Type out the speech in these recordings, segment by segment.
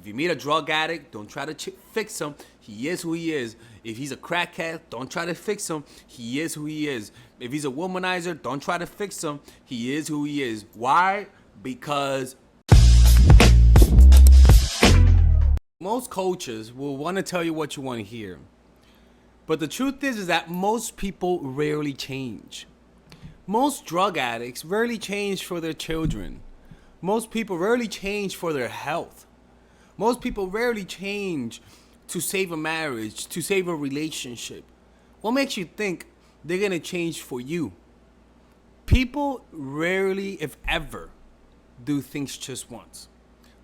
you meet a drug addict, don't try to fix him. He is who he is. If he's a crackhead, don't try to fix him. He is who he is. If he's a womanizer, don't try to fix him. He is who he is. Why? Because most coaches will want to tell you what you want to hear. But the truth is that most people rarely change. Most drug addicts rarely change for their children. Most people rarely change for their health. Most people rarely change to save a marriage, to save a relationship. What makes you think they're going to change for you? People rarely, if ever, do things just once.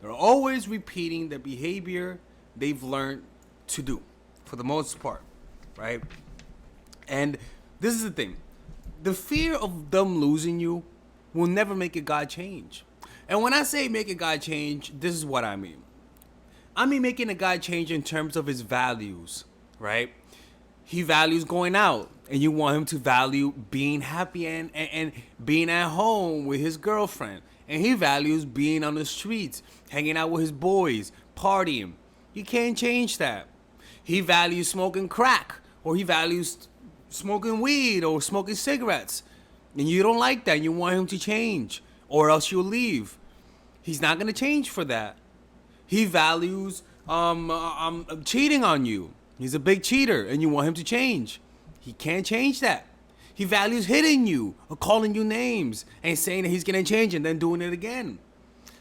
They're always repeating the behavior they've learned to do, for the most part, right? And this is the thing. The fear of them losing you will never make a guy change. And when I say make a guy change, this is what I mean. I mean making a guy change in terms of his values, right? He values going out, and you want him to value being happy and being at home with his girlfriend. And he values being on the streets, hanging out with his boys, partying. You can't change that. He values smoking crack, or he values smoking weed or smoking cigarettes. And you don't like that. You want him to change, or else you'll leave. He's not going to change for that. He values cheating on you. He's a big cheater, and you want him to change. He can't change that. He values hitting you or calling you names and saying that he's going to change and then doing it again.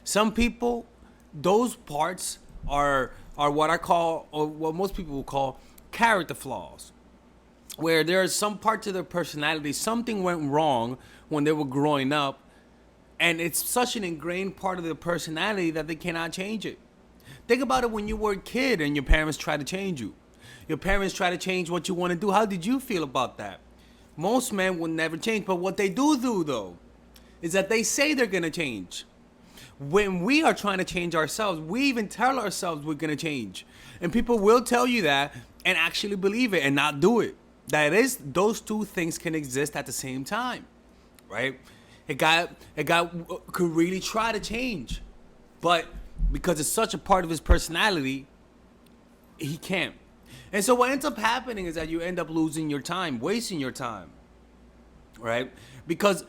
Some people, those parts are what I call, or what most people will call, character flaws, where there is some part to their personality, something went wrong when they were growing up, and it's such an ingrained part of their personality that they cannot change it. Think about it when you were a kid and your parents tried to change you. Your parents try to change what you want to do. How did you feel about that? Most men will never change, but what they do though is that they say they're going to change. When we are trying to change ourselves, we even tell ourselves we're going to change. And people will tell you that and actually believe it and not do it. That is, those two things can exist at the same time, right? A guy could really try to change, but because it's such a part of his personality, he can't. And so what ends up happening is that you end up losing your time, wasting your time, right? Because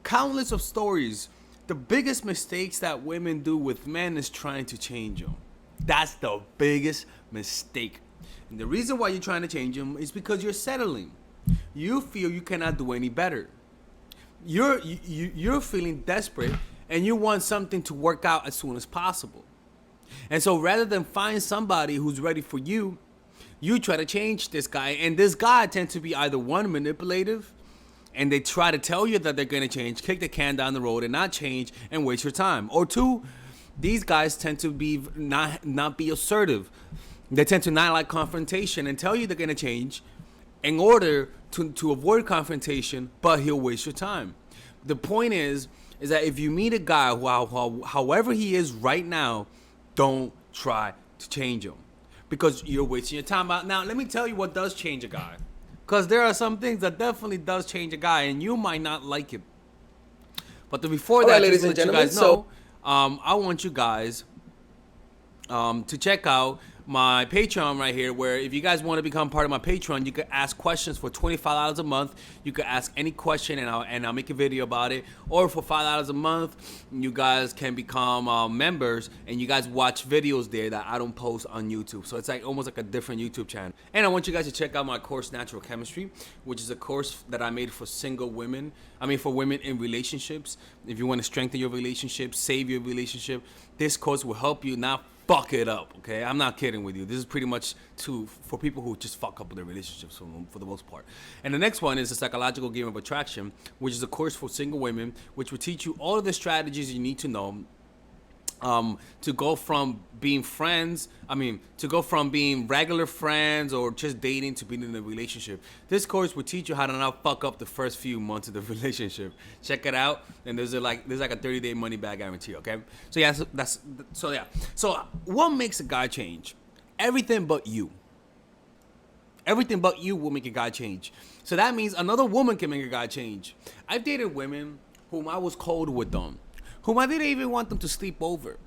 countless of stories, the biggest mistakes that women do with men is trying to change them. That's the biggest mistake. And the reason why you're trying to change them is because you're settling. You feel you cannot do any better. You're feeling desperate, and you want something to work out as soon as possible. And so rather than find somebody who's ready for you, you try to change this guy. And this guy tends to be either one, manipulative, and they try to tell you that they're going to change, kick the can down the road and not change and waste your time. Or two, these guys tend to be not be assertive. They tend to not like confrontation and tell you they're going to change in order to avoid confrontation, but he'll waste your time. The point is that if you meet a guy who, however he is right now, don't try to change him, because you're wasting your time out. Now, let me tell you what does change a guy, because there are some things that definitely does change a guy, and you might not like it. But before that, ladies and gentlemen, I want you guys to check out my Patreon right here, where if you guys want to become part of my Patreon, you can ask questions for $25 a month. You can ask any question, and I'll make a video about it. Or for $5 a month, you guys can become members, and you guys watch videos there that I don't post on YouTube. So it's like almost like a different YouTube channel. And I want you guys to check out my course, Natural Chemistry, which is a course that I made for single women. For women in relationships. If you want to strengthen your relationship, save your relationship, this course will help you not fuck it up, okay? I'm not kidding with you. This is pretty much for people who just fuck up with their relationships for the most part. And the next one is the Psychological Game of Attraction, which is a course for single women, which will teach you all of the strategies you need to know to go from being friends, to go from being regular friends or just dating to being in a relationship. This course will teach you how to not fuck up the first few months of the relationship. Check it out, and there's like a 30-day money back guarantee. Okay, so what makes a guy change? Everything but you. Everything but you will make a guy change. So that means another woman can make a guy change. I've dated women whom I was cold with them, whom I didn't even want them to sleep over.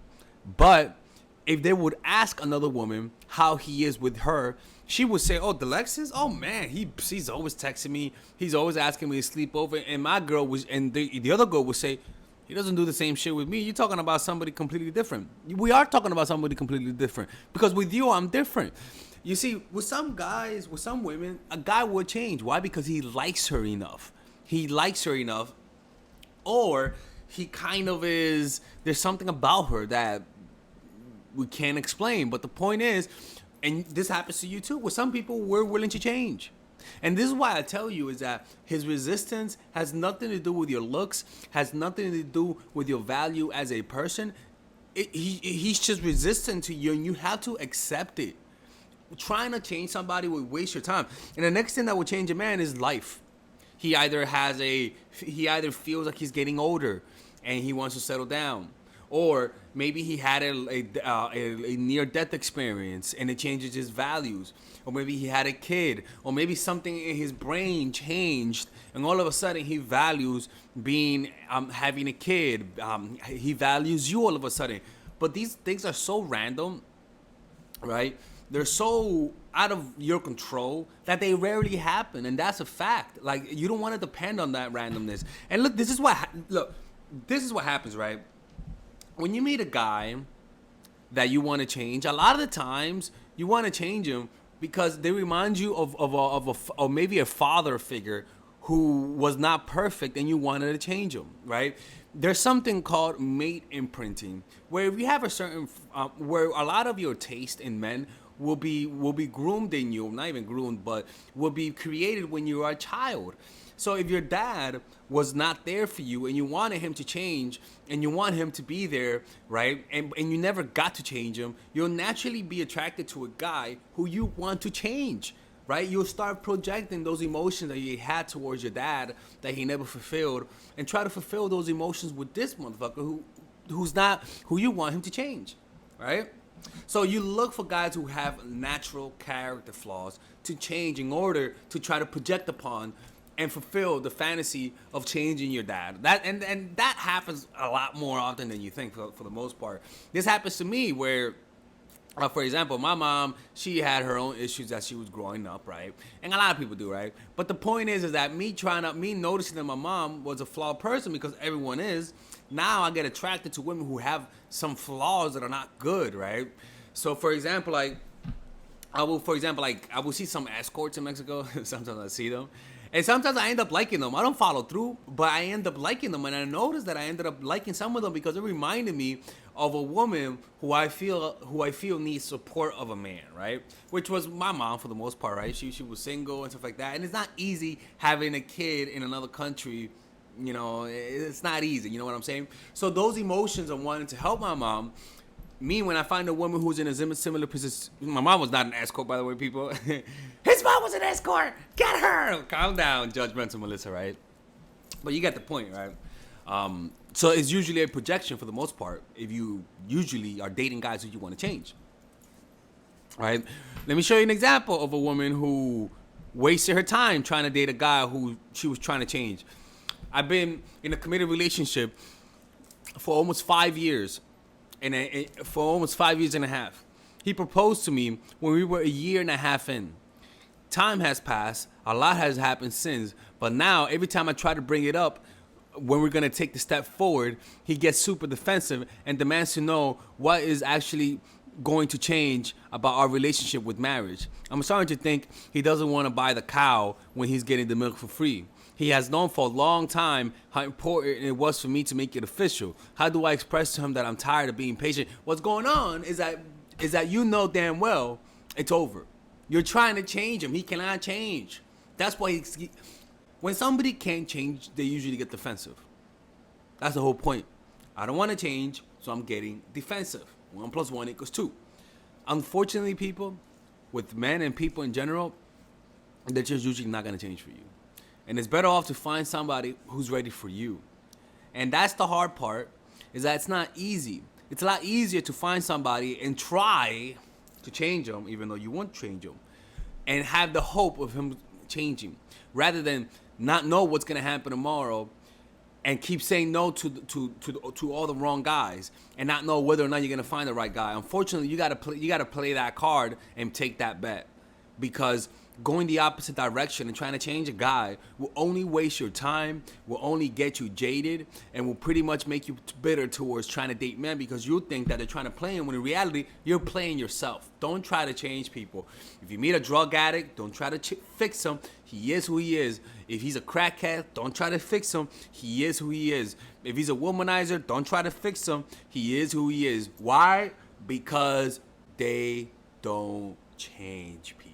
But if they would ask another woman how he is with her, she would say, "Oh, Delexis, oh man, he's always texting me. He's always asking me to sleep over." And my girl was, and the other girl would say, "He doesn't do the same shit with me. You're talking about somebody completely different." We are talking about somebody completely different because with you, I'm different. You see, with some guys, with some women, a guy will change. Why? Because he likes her enough. He likes her enough, or he kind of is. There's something about her that we can't explain. But the point is, and this happens to you too, with some people, we're willing to change. And this is why I tell you is that his resistance has nothing to do with your looks, has nothing to do with your value as a person. He's just resistant to you, and you have to accept it. Trying to change somebody will waste your time. And the next thing that will change a man is life. He either feels like he's getting older and he wants to settle down, or maybe he had a near-death experience and it changes his values, or maybe he had a kid, or maybe something in his brain changed and all of a sudden he values having a kid. He values you all of a sudden. But these things are so random, right? They're so out of your control that they rarely happen, and that's a fact. Like, you don't want to depend on that randomness. And look, this is what happens, right? When you meet a guy that you want to change, a lot of the times you want to change him because they remind you of maybe a father figure who was not perfect, and you wanted to change him, right? There's something called mate imprinting, where if you have a certain, where a lot of your taste in men will be groomed in you, not even groomed, but will be created when you are a child. So if your dad was not there for you and you wanted him to change and you want him to be there, right, and you never got to change him, you'll naturally be attracted to a guy who you want to change, right? You'll start projecting those emotions that you had towards your dad that he never fulfilled, and try to fulfill those emotions with this motherfucker who's not who you want him to change, right? So you look for guys who have natural character flaws to change in order to try to project upon and fulfill the fantasy of changing your dad. And that happens a lot more often than you think, for the most part. This happens to me where, for example, my mom, she had her own issues as she was growing up, right? And a lot of people do, right? But the point is that me noticing that my mom was a flawed person, because everyone is, now I get attracted to women who have some flaws that are not good, right? So, for example, I will see some escorts in Mexico. Sometimes I see them. And sometimes I end up liking them. I don't follow through, but I end up liking them. And I noticed that I ended up liking some of them because it reminded me of a woman who I feel needs support of a man, right? Which was my mom for the most part, right? She was single and stuff like that. And it's not easy having a kid in another country. You know, it's not easy. You know what I'm saying? So those emotions of wanting to help my mom, me, when I find a woman who's in a similar position. My mom was not an escort, by the way, people. His mom was an escort. Get her. Calm down, judgmental Melissa, right? But you get the point, right? So it's usually a projection for the most part if you usually are dating guys who you want to change. All right? Let me show you an example of a woman who wasted her time trying to date a guy who she was trying to change. I've been in a committed relationship for almost 5 years. And for almost 5 years and a half. He proposed to me when we were a year and a half in. Time has passed. A lot has happened since. But now, every time I try to bring it up, when we're going to take the step forward, he gets super defensive and demands to know what is actually going to change about our relationship with marriage. I'm starting to think he doesn't want to buy the cow when he's getting the milk for free. He has known for a long time how important it was for me to make it official. How do I express to him that I'm tired of being patient? What's going on is that you know damn well it's over. You're trying to change him. He cannot change. That's why when somebody can't change, they usually get defensive. That's the whole point. I don't want to change, so I'm getting defensive. 1 + 1 = 2. Unfortunately, people, with men and people in general, they're just usually not going to change for you. And it's better off to find somebody who's ready for you. And that's the hard part, is that it's not easy. It's a lot easier to find somebody and try to change them, even though you won't change them, and have the hope of him changing, rather than not know what's going to happen tomorrow and keep saying no to all the wrong guys and not know whether or not you're gonna find the right guy. Unfortunately, you gotta play that card and take that bet, because going the opposite direction and trying to change a guy will only waste your time, will only get you jaded, and will pretty much make you bitter towards trying to date men, because you think that they're trying to play him when in reality you're playing yourself. Don't try to change people. If you meet a drug addict, don't try to fix him. He is who he is. If he's a crackhead, don't try to fix him. He is who he is. If he's a womanizer, don't try to fix him. He is who he is. Why? Because they don't change people.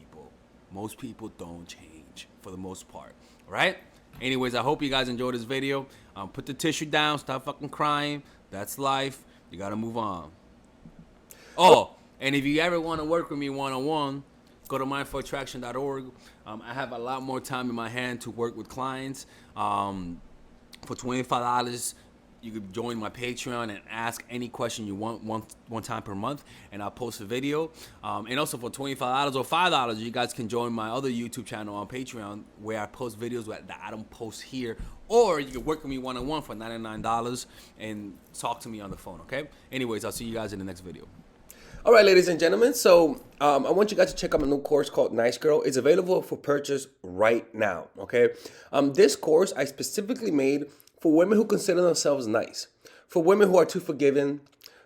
Most people don't change for the most part, right? Anyways, I hope you guys enjoyed this video. Put the tissue down, stop fucking crying. That's life. You gotta move on. Oh, and if you ever want to work with me one-on-one, go to mindfulattraction.org. I have a lot more time in my hand to work with clients. For $25, you could join my Patreon and ask any question you want one time per month, and I'll post a video. And also for $25 or $5, you guys can join my other YouTube channel on Patreon, where I post videos that I don't post here. Or you can work with me one-on-one for $99 and talk to me on the phone, okay? Anyways, I'll see you guys in the next video. All right, ladies and gentlemen, so I want you guys to check out my new course called Nice Girl. It's available for purchase right now, okay? This course I specifically made for women who consider themselves nice, for women who are too forgiving,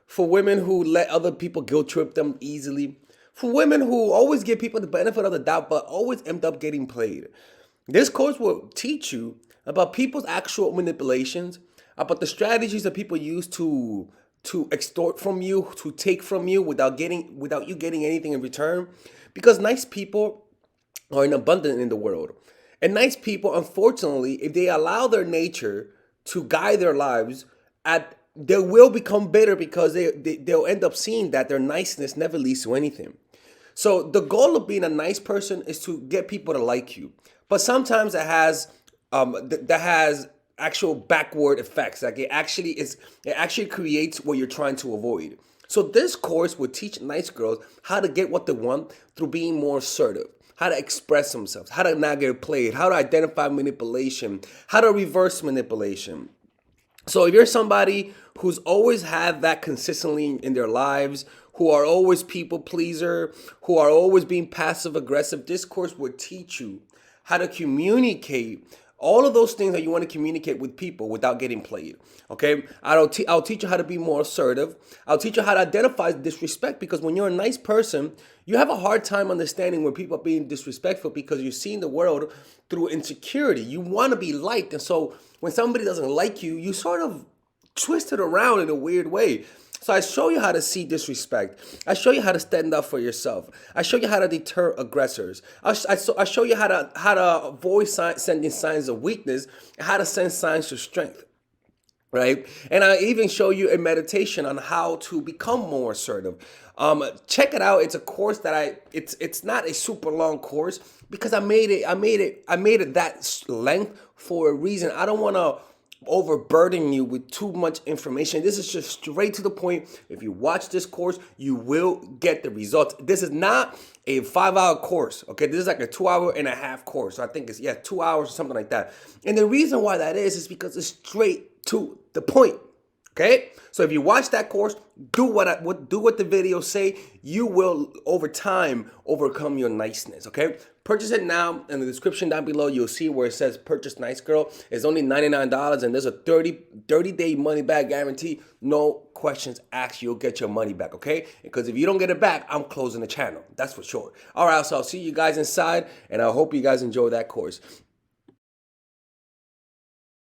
for women who let other people guilt trip them easily, for women who always give people the benefit of the doubt but always end up getting played. This course will teach you about people's actual manipulations, about the strategies that people use to extort from you, to take from you without you getting anything in return. Because nice people are in abundance in the world. And nice people, unfortunately, if they allow their nature to guide their lives, they will become bitter, because they'll end up seeing that their niceness never leads to anything. So the goal of being a nice person is to get people to like you. But sometimes that has actual backward effects. Like it actually creates what you're trying to avoid. So this course will teach nice girls how to get what they want through being more assertive, how to express themselves, how to not get played, how to identify manipulation, how to reverse manipulation. So if you're somebody who's always had that consistently in their lives, who are always people pleaser, who are always being passive aggressive, this course will teach you how to communicate all of those things that you want to communicate with people without getting played, okay? I'll teach you how to be more assertive. I'll teach you how to identify disrespect, because when you're a nice person, you have a hard time understanding when people are being disrespectful, because you're seeing the world through insecurity. You want to be liked, and so when somebody doesn't like you, you sort of twist it around in a weird way. So I show you how to see disrespect. I show you how to stand up for yourself. I show you how to deter aggressors. I show you how to avoid sending signs of weakness, and how to send signs of strength, right? And I even show you a meditation on how to become more assertive. Check it out. It's a course that it's not a super long course, because I made it that length for a reason. I don't want to overburden you with too much information. This is just straight to the point. If you watch this course, you will get the results. This is not a 5-hour course, okay? This is like a 2.5-hour course. So I think it's 2 hours or something like that. And the reason why that is because it's straight to the point. Okay, so if you watch that course, do what the videos say, you will over time overcome your niceness. Okay, purchase it now. In the description down below, you'll see where it says purchase Nice Girl. It's only $99, and there's a 30-day money back guarantee. No questions asked. You'll get your money back. Okay, because if you don't get it back, I'm closing the channel. That's for sure. All right, so I'll see you guys inside, and I hope you guys enjoy that course.